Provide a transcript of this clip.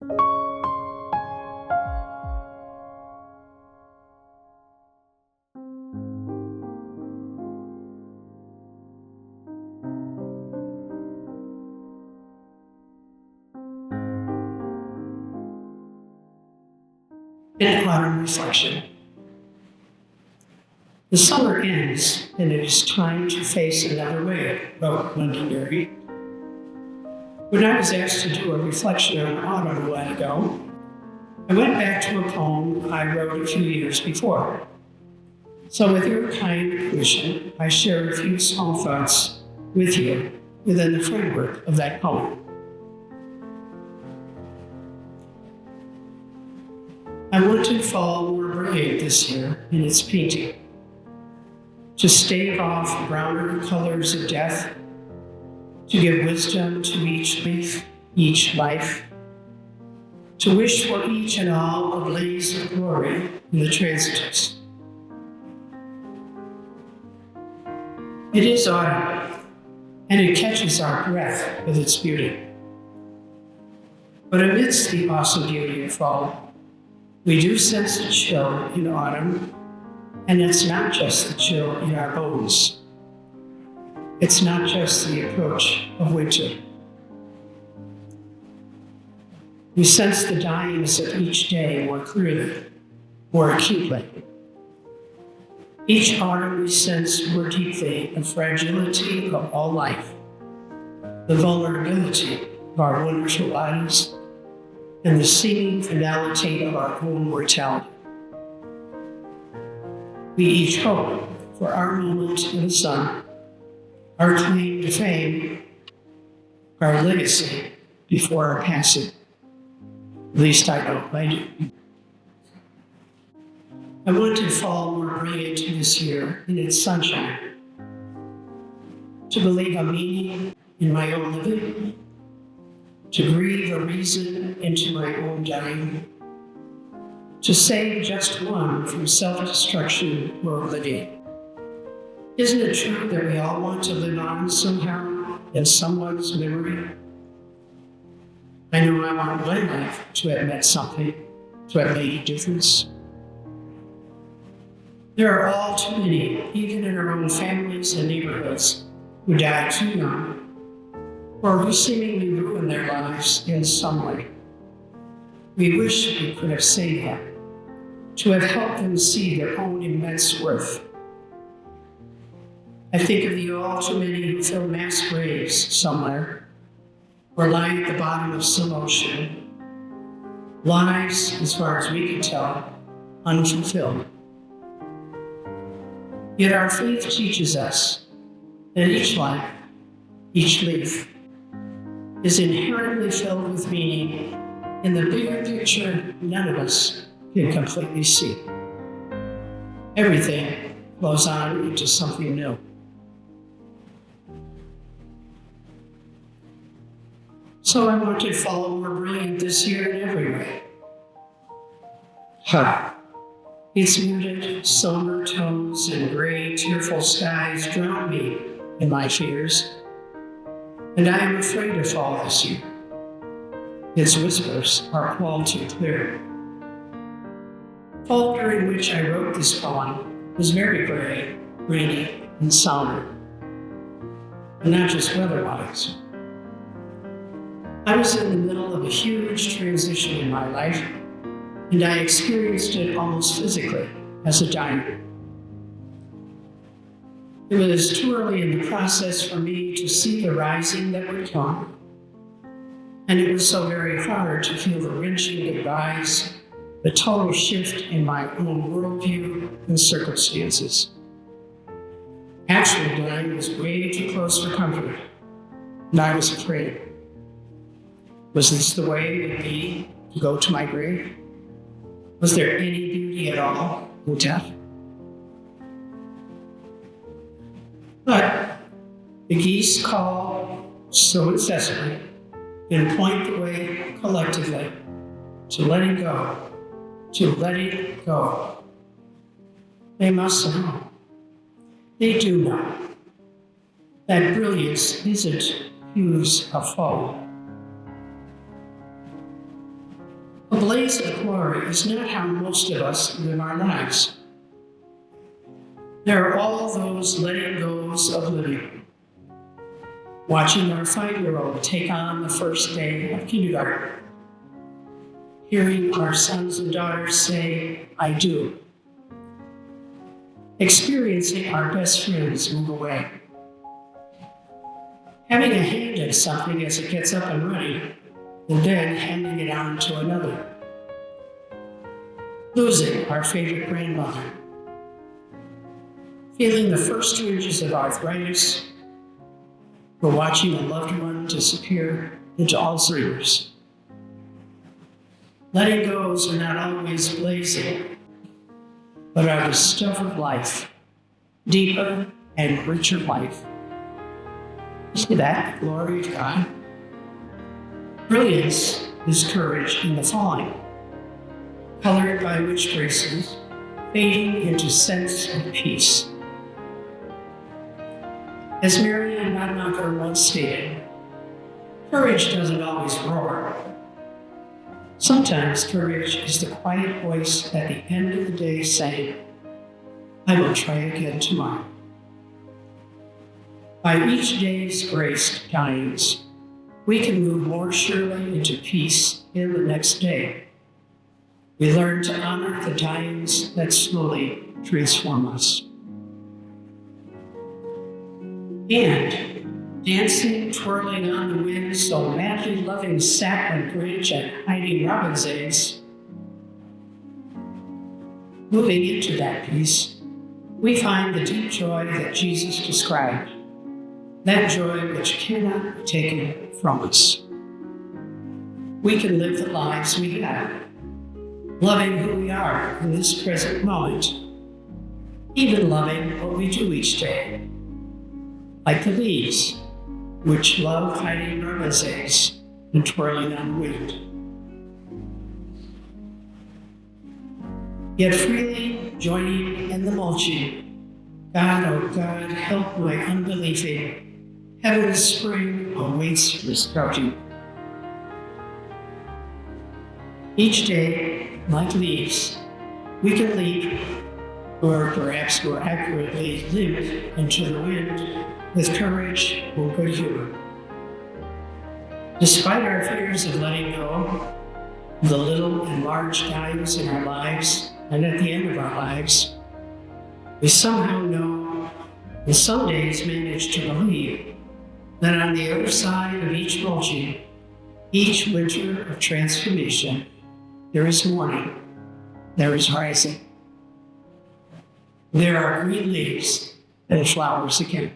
In autumn reflection. The summer ends, and it is time to face another way, wrote Londonderry. When I was asked to do a reflection on autumn a while ago, I went back to a poem I wrote a few years before. So with your kind permission, I share a few small thoughts with you within the framework of that poem. I wanted fall more brilliant this year in its painting, to stave off browner colors of death, to give wisdom to each leaf, each life, to wish for each and all a blaze of glory in the transitors. It is autumn, and it catches our breath with its beauty. But amidst the awesome beauty of fall, we do sense a chill in autumn, and it's not just the chill in our bones. It's not just the approach of winter. We sense the dyings of each day more clearly, more acutely. Each autumn we sense more deeply the fragility of all life, the vulnerability of our wonderful lives, and the seeming finality of our own mortality. We each hope for our moment in the sun, our claim to fame, our legacy before our passing. At least I know I do. I wanted fall more brilliant this year in its sunshine, to believe a meaning in my own living, to breathe a reason into my own dying, to save just one from self-destruction or oblivion. Isn't it true that we all want to live on somehow in someone's memory? I know I want my life to have meant something, to have made a difference. There are all too many, even in our own families and neighborhoods, who die too young, or who seemingly ruin their lives in some way. We wish we could have saved them, to have helped them see their own immense worth. I think of the all too many who fill mass graves somewhere, or lie at the bottom of some ocean, lives, as far as we can tell, unfulfilled. Yet our faith teaches us that each life, each leaf, is inherently filled with meaning in the bigger picture none of us can completely see. Everything flows on into something new. So I want to fall more brilliant this year in every way. Its muted, somber tones and gray, tearful skies drown me in my fears, and I am afraid to fall this year. Its whispers are all too clear. Fall during which I wrote this poem was very gray, rainy, and somber, and not just weather-wise. I was in the middle of a huge transition in my life, and I experienced it almost physically as a diner. It was too early in the process for me to see the rising that would come, and it was so very hard to feel the wrenching goodbyes, the total shift in my own worldview and circumstances. Actually, dying was way too close for comfort, and I was afraid. Was this the way it would be to go to my grave? Was there any beauty at all in death? But the geese call so incessantly and point the way collectively to letting go, to letting go. They must know. They do know that brilliance isn't hues of fall. blaze of glory is not how most of us live our lives. There are all those letting goes of living. Watching our 5-year-old take on the first day of kindergarten. Hearing our sons and daughters say, I do. Experiencing our best friends move away. Having a hand in something as it gets up and running, and then handing it on to another. Losing our favorite grandmother. Feeling the first stages of arthritis, or watching a loved one disappear into Alzheimer's. Letting goes are not always blazing, but are the stuff of life, deeper and richer life. See that? Glory of God. Brilliance is courage in the falling, colored by witch graces, fading into sense of peace. As Marianne Radmacher once stated, courage doesn't always roar. Sometimes courage is the quiet voice at the end of the day saying, I will try again tomorrow. By each day's graced dyings, we can move more surely into peace in the next day. We learn to honor the dyings that slowly transform us. And dancing, twirling on the wind, so madly loving sapling bridge and hiding robin's eggs, moving into that peace, we find the deep joy that Jesus described, that joy which cannot be taken from us. We can live the lives we have, loving who we are in this present moment, even loving what we do each day, like the leaves, which love hiding robin's eggs and twirling on the wind. Yet freely joining in the mulching, God, oh God, help my unbelieving, heaven's spring awaits your sprouting. Each day, like leaves, we can leap, or perhaps more accurately, limp into the wind with courage or good humor. Despite our fears of letting go, the little and large times in our lives and at the end of our lives, we somehow know and some days manage to believe that on the other side of each mulching, each winter of transformation, there is morning, there is rising. There are green leaves and flowers again.